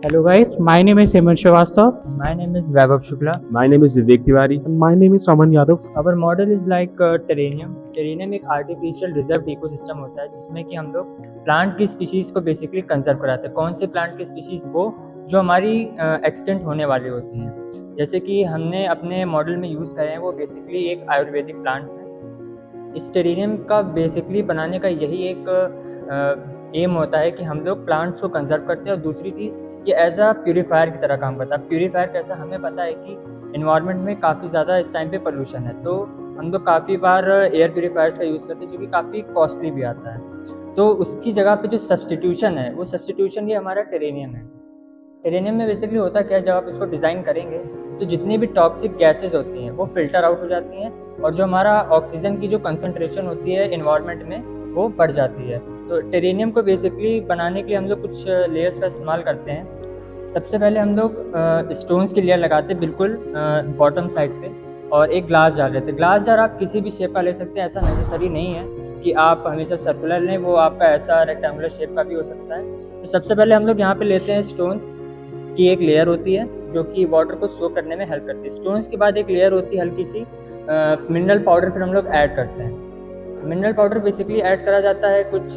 Hello guys, my name is Hemant Srivastava. My name is Vaibhav Shukla. My name is Vivek Tiwari. And my name is Aman Yadav. Our model is like टेरेनियम. टेरेनियम एक artificial reserve ecosystem होता है जिसमें कि हम लोग plant की species को basically conserve कराते हैं. कौन से प्लांट की स्पीशीज? वो जो हमारी एक्सटेंट होने वाली होती हैं. जैसे कि हमने अपने मॉडल में यूज़ करे हैं वो बेसिकली एक आयुर्वेदिक प्लांट्स हैं. इस टेरेनियम का बेसिकली बनाने का यही एक एम होता है कि हम लोग प्लांट्स को कंजर्व करते हैं. और दूसरी चीज़ ये एज अ प्यूरीफायर की तरह काम करता है. प्यूरीफायर कैसा? हमें पता है कि इन्वायरमेंट में काफ़ी ज़्यादा इस टाइम पे पोल्यूशन है, तो हम लोग काफ़ी बार एयर प्यूरीफायर्स का यूज़ करते हैं जो कि काफ़ी कॉस्टली भी आता है. तो उसकी जगह पे जो सब्सटीट्यूशन है वो सब्सटीट्यूशन ये हमारा टेरेनियम है. टेरेनियम में बेसिकली होता क्या है, जब आप इसको डिज़ाइन करेंगे तो जितनी भी टॉक्सिक गैसेज होती हैं वो फिल्टर आउट हो जाती हैं और जो हमारा ऑक्सीजन की जो कंसनट्रेशन होती है इन्वायरमेंट में वो बढ़ जाती है. तो टेरेनियम को बेसिकली बनाने के लिए हम लोग कुछ लेयर्स का इस्तेमाल करते हैं. सबसे पहले हम लोग स्टोन्स की लेयर लगाते हैं बिल्कुल बॉटम साइड पे और एक ग्लास जार लेते हैं. ग्लास जार आप किसी भी शेप का ले सकते हैं, ऐसा नेसेसरी नहीं है कि आप हमेशा सर्कुलर लें, वो आपका ऐसा रेक्टेंगुलर शेप का भी हो सकता है. तो सबसे पहले हम लोग यहाँ पे लेते हैं स्टोन्स की एक लेयर होती है जो कि वाटर को सोक करने में हेल्प करती है. स्टोन्स के बाद एक लेयर होती है हल्की सी मिनरल पाउडर, फिर हम लोग ऐड करते हैं. मिनरल पाउडर बेसिकली ऐड करा जाता है कुछ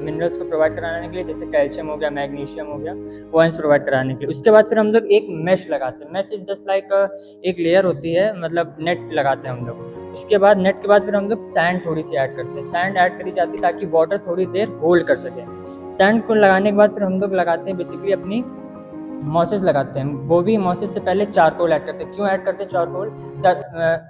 मिनरल्स को प्रोवाइड कराने के लिए, जैसे कैल्शियम हो गया, मैग्नीशियम हो गया, वो आयंस प्रोवाइड कराने के लिए. उसके बाद फिर हम लोग एक मैश लगाते हैं. मैश इज जस्ट लाइक एक लेयर होती है, मतलब नेट लगाते हैं हम लोग. उसके बाद नेट के बाद फिर हम लोग सैंड थोड़ी सी ऐड करते हैं. सैंड ऐड करी जाती है ताकि वाटर थोड़ी देर होल्ड कर सके. सैंड को लगाने के बाद फिर हम लोग लगाते हैं बेसिकली अपनी मॉसेस लगाते हैं. वो भी मॉसेस से पहले चारकोल ऐड करते हैं. क्यों ऐड करते हैं चारकोल?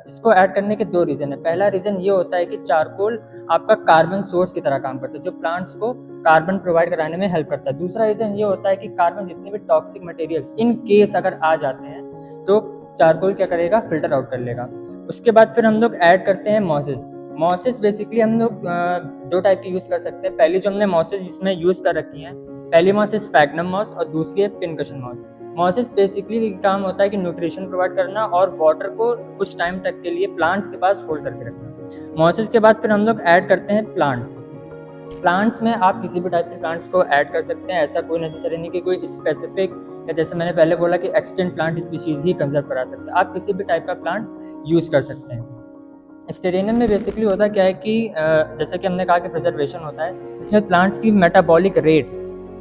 इसको ऐड करने के दो रीज़न है. पहला रीज़न ये होता है कि चारकोल आपका कार्बन सोर्स की तरह काम करता है जो प्लांट्स को कार्बन प्रोवाइड कराने में हेल्प करता है. दूसरा रीज़न ये होता है कि कार्बन जितने भी टॉक्सिक मटेरियल्स इन केस अगर आ जाते हैं तो चारकोल क्या करेगा? फिल्टर आउट कर लेगा. उसके बाद फिर हम लोग ऐड करते हैं मॉसेस. मॉसेस बेसिकली हम लोग दो टाइप की यूज़ कर सकते हैं. पहली जो हमने मॉसेस जिसमें यूज़ कर रखी हैं, पहली मॉस है स्फैग्नम मॉस और दूसरी है पिनकशन मॉस. मॉसेस बेसिकली काम होता है कि न्यूट्रिशन प्रोवाइड करना और वाटर को कुछ टाइम तक के लिए प्लांट्स के पास होल्ड करके रखना. मॉसेस के बाद फिर हम लोग ऐड करते हैं प्लांट्स. प्लांट्स में आप किसी भी टाइप के प्लांट्स को ऐड कर सकते हैं. ऐसा कोई नेसेसरी नहीं कि कोई स्पेसिफिक, या जैसे मैंने पहले बोला कि एक्सटेंट प्लांट स्पीशीज़ ही कंजर्व करा सकते हैं. आप किसी भी टाइप का प्लांट यूज़ कर सकते हैं. इस टेरेनियम में बेसिकली होता क्या है कि जैसे कि हमने कहा कि प्रिजर्वेशन होता है, इसमें प्लांट्स की मेटाबॉलिक रेट,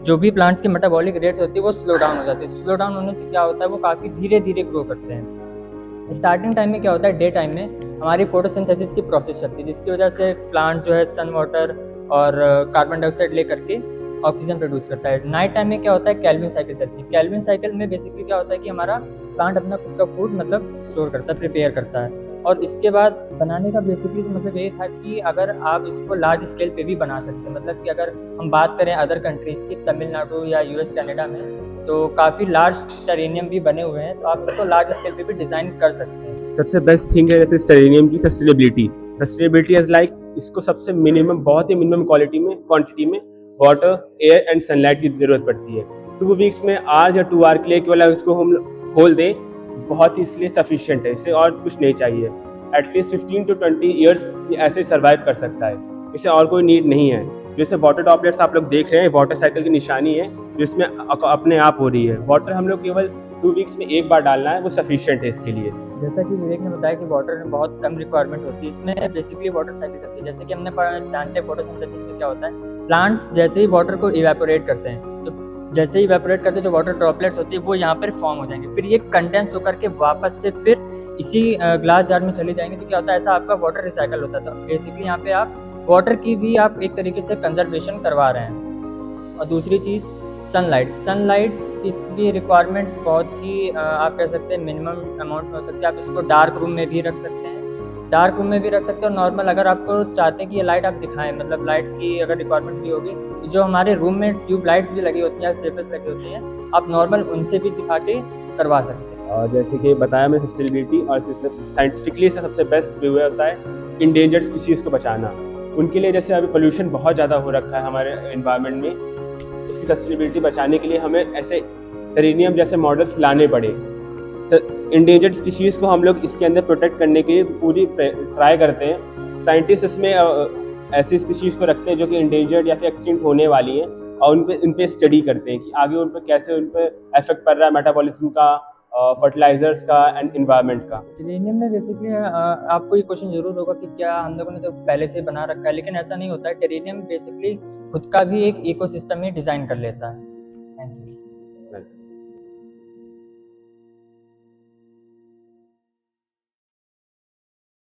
जो भी प्लांट्स की मेटाबॉलिक रेट होती है वो स्लो डाउन हो जाती है. स्लो डाउन होने से क्या होता है, वो काफ़ी धीरे धीरे ग्रो करते हैं. स्टार्टिंग टाइम में क्या होता है, डे टाइम में हमारी फोटोसिंथेसिस की प्रोसेस चलती है जिसकी वजह से प्लांट जो है सन वाटर और कार्बन डाइऑक्साइड ले करके ऑक्सीजन प्रोड्यूस करता है. नाइट टाइम में क्या होता है, कैल्विन साइकिल चलती है. कैल्विन साइकिल में बेसिकली क्या होता है कि हमारा प्लांट अपना खुद का फूड मतलब स्टोर करता है, प्रिपेयर करता है. और इसके बाद बनाने का बेसिकली मतलब ये था कि अगर आप इसको लार्ज स्केल पे भी बना सकते हैं. मतलब कि अगर हम बात करें अदर कंट्रीज़ की, तमिलनाडु या यूएस कनाडा में, तो काफ़ी लार्ज टेरेनियम भी बने हुए हैं, तो आप इसको लार्ज स्केल पे भी डिज़ाइन कर सकते हैं. सबसे बेस्ट थिंग है जैसे टेरेनियम की सस्टेनेबिलिटी. सस्टेनेबिलिटी इज लाइक इसको सबसे मिनिमम, बहुत ही मिनिमम क्वांटिटी में वाटर, एयर एंड सनलाइट की जरूरत पड़ती है. 2 वीक्स में आज या 2 आवर के लिए केवल इसको हम खोल दें बहुत ही इसलिए सफिशिएंट है. इसे और कुछ नहीं चाहिए. एटलीस्ट 15 to 20 ईयर्स ये ऐसे सर्वाइव कर सकता है. इसे और कोई नीड नहीं है. जैसे वाटर ड्रॉपलेट्स आप लोग देख रहे हैं, वाटर साइकिल की निशानी है जिसमें अपने आप हो रही है. वाटर हम लोग केवल 2 वीक्स में एक बार डालना है, वो सफिशिएंट है इसके लिए. जैसा कि विवेक ने बताया कि वाटर में बहुत कम रिक्वायरमेंट होती है. इसमें बेसिकली वाटर साइकिल चलती है. जैसे कि हमने जानते हैं फोटोसिंथेसिस में क्या होता है, प्लांट्स जैसे ही वाटर को इवेपोरेट करते हैं, तो जैसे ही इवेपोरेट करते हैं जो वाटर ड्रॉपलेट्स होती है वो यहाँ पर फॉर्म हो जाएंगे. फिर ये कंडेंस होकर के वापस से फिर इसी ग्लास जार में चली जाएंगे. तो क्या होता है, ऐसा आपका वाटर रिसाइकल होता था. बेसिकली यहाँ पे आप वाटर की भी आप एक तरीके से कंजर्वेशन करवा रहे हैं. और दूसरी चीज़ सनलाइट इसकी रिक्वायरमेंट बहुत ही आप कह सकते हैं मिनिमम अमाउंट में हो सकती है. आप इसको डार्क रूम में भी रख सकते हैं, और नॉर्मल अगर आपको चाहते हैं कि ये लाइट आप दिखाएं, मतलब लाइट की अगर रिक्वायरमेंट भी होगी, तो जो हमारे रूम में ट्यूब लाइट्स भी लगी होती हैं, सेफेस लगी होती हैं, आप नॉर्मल उनसे भी दिखा के करवा सकते हैं. और जैसे कि बताया मैं सस्टेनेबिलिटी और साइंटिफिकली इसका सबसे बेस्ट व्यू होता है इंडेंजर्ड स्पीशीज़ को बचाना. उनके लिए जैसे अभी पोल्यूशन बहुत ज़्यादा हो रखा है हमारे एनवायरनमेंट में, उसकी सस्टेनेबिलिटी बचाने के लिए हमें ऐसे टेरेनियम जैसे मॉडल्स लाने पड़े. इंडेंजर्ड स्पीशीज़ को हम लोग इसके अंदर प्रोटेक्ट करने के लिए पूरी ट्राई करते हैं. साइंटिस्ट इसमें ऐसी स्पीशीज़ को रखते हैं जो कि इंडेंजर्ड या फिर एक्सटिंक्ट होने वाली हैं, और उन पे स्टडी करते हैं कि आगे उन पे कैसे उन पे इफेक्ट पड़ रहा है मेटाबॉलिज्म का, फर्टिलाइजर्स का एंड इन्वायरमेंट का। टेरेनियम में बेसिकली आपको ये क्वेश्चन ज़रूर होगा कि क्या हम लोगों ने तो पहले से बना रखा है, लेकिन ऐसा नहीं होता है। टेरेनियम बेसिकली खुद का भी एक इकोसिस्टम ही डिज़ाइन कर लेता है। Thank you.